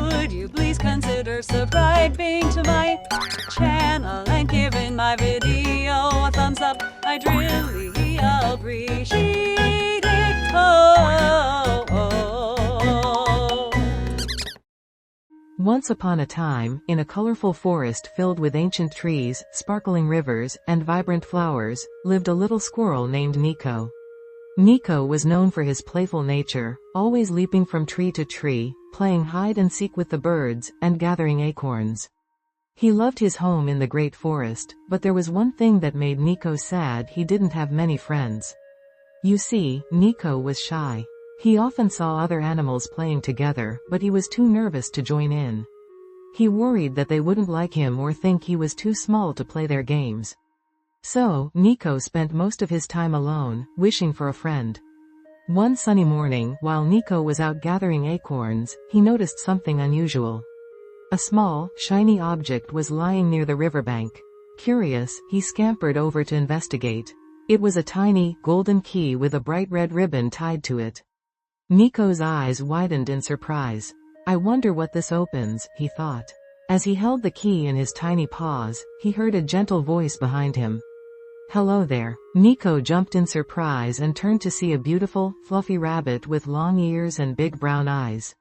Would you please consider subscribing to my channel and giving my video a thumbs up? I'd really appreciate it. Once upon a time, in a colorful forest filled with ancient trees, sparkling rivers, and vibrant flowers, lived a little squirrel named Nico. Nico was known for his playful nature, always leaping from tree to tree, playing hide and seek with the birds, and gathering acorns. He loved his home in the great forest, but there was one thing that made Nico sad: he didn't have many friends. You see, Nico was shy. He often saw other animals playing together, but he was too nervous to join in. He worried that they wouldn't like him or think he was too small to play their games. So, Nico spent most of his time alone, wishing for a friend. One sunny morning, while Nico was out gathering acorns, he noticed something unusual. A small, shiny object was lying near the riverbank. Curious, he scampered over to investigate. It was a tiny, golden key with a bright red ribbon tied to it. Nico's eyes widened in surprise. "I wonder what this opens," he thought. As he held the key in his tiny paws, he heard a gentle voice behind him. "Hello there." Nico jumped in surprise and turned to see a beautiful, fluffy rabbit with long ears and big brown eyes.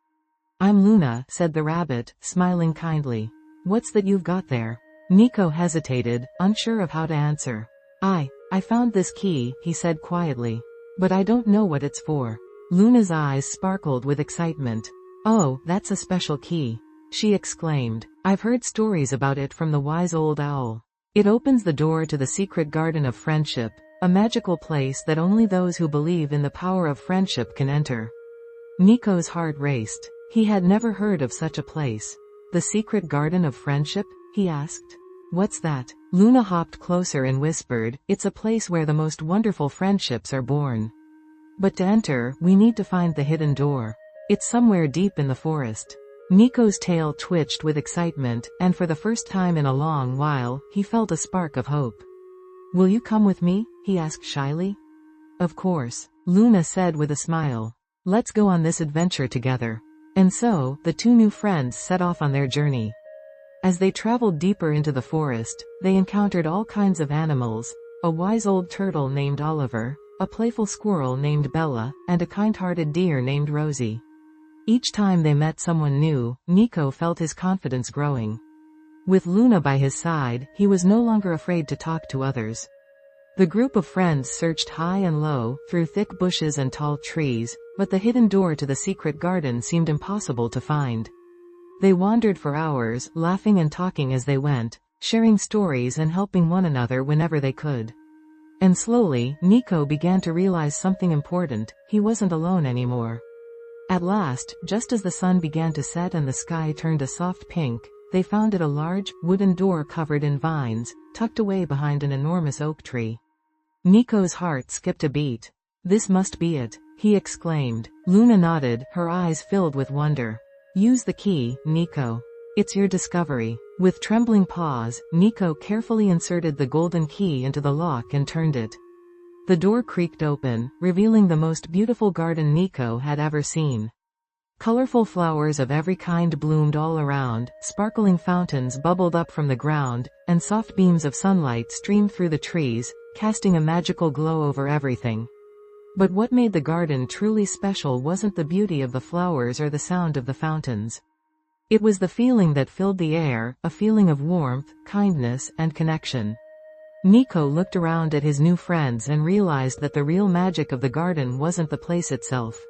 "I'm Luna," said the rabbit, smiling kindly. "What's that you've got there?" Nico hesitated, unsure of how to answer. I found this key," he said quietly. "But I don't know what it's for." Luna's eyes sparkled with excitement. "Oh, that's a special key," she exclaimed. "I've heard stories about it from the wise old owl. It opens the door to the secret garden of friendship, a magical place that only those who believe in the power of friendship can enter." Nico's heart raced. He had never heard of such a place. "The secret garden of friendship?" he asked. "What's that?" Luna hopped closer and whispered, "It's a place where the most wonderful friendships are born. But to enter, we need to find the hidden door. It's somewhere deep in the forest." Nico's tail twitched with excitement, and for the first time in a long while, he felt a spark of hope. "Will you come with me?" he asked shyly. "Of course," Luna said with a smile. "Let's go on this adventure together." And so, the two new friends set off on their journey. As they traveled deeper into the forest, they encountered all kinds of animals: a wise old turtle named Oliver, a playful squirrel named Bella, and a kind-hearted deer named Rosie. Each time they met someone new, Nico felt his confidence growing. With Luna by his side, he was no longer afraid to talk to others. The group of friends searched high and low, through thick bushes and tall trees, but the hidden door to the secret garden seemed impossible to find. They wandered for hours, laughing and talking as they went, sharing stories and helping one another whenever they could. And slowly, Nico began to realize something important: he wasn't alone anymore. At last, just as the sun began to set and the sky turned a soft pink, they found a large, wooden door covered in vines, tucked away behind an enormous oak tree. Nico's heart skipped a beat. "This must be it," he exclaimed. Luna nodded, her eyes filled with wonder. "Use the key, Nico. It's your discovery." With trembling paws, Nico carefully inserted the golden key into the lock and turned it. The door creaked open, revealing the most beautiful garden Nico had ever seen. Colorful flowers of every kind bloomed all around, sparkling fountains bubbled up from the ground, and soft beams of sunlight streamed through the trees, casting a magical glow over everything. But what made the garden truly special wasn't the beauty of the flowers or the sound of the fountains. It was the feeling that filled the air, a feeling of warmth, kindness, and connection. Nico looked around at his new friends and realized that the real magic of the garden wasn't the place itself.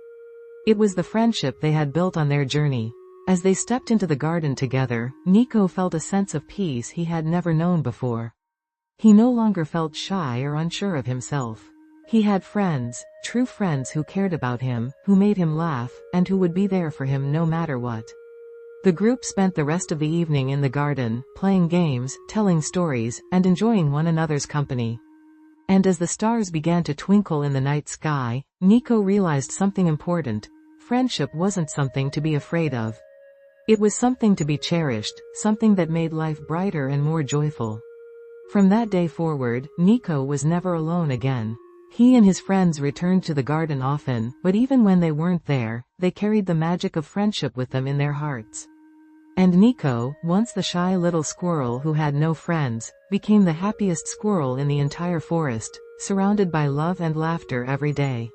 It was the friendship they had built on their journey. As they stepped into the garden together, Nico felt a sense of peace he had never known before. He no longer felt shy or unsure of himself. He had friends, true friends who cared about him, who made him laugh, and who would be there for him no matter what. The group spent the rest of the evening in the garden, playing games, telling stories, and enjoying one another's company. And as the stars began to twinkle in the night sky, Nico realized something important: friendship wasn't something to be afraid of. It was something to be cherished, something that made life brighter and more joyful. From that day forward, Nico was never alone again. He and his friends returned to the garden often, but even when they weren't there, they carried the magic of friendship with them in their hearts. And Nico, once the shy little squirrel who had no friends, became the happiest squirrel in the entire forest, surrounded by love and laughter every day.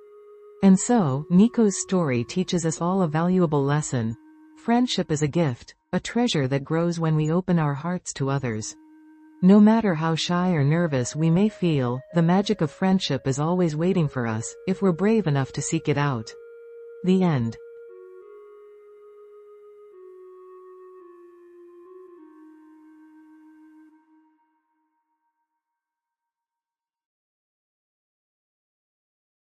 And so, Nico's story teaches us all a valuable lesson. Friendship is a gift, a treasure that grows when we open our hearts to others. No matter how shy or nervous we may feel, the magic of friendship is always waiting for us, if we're brave enough to seek it out. The end.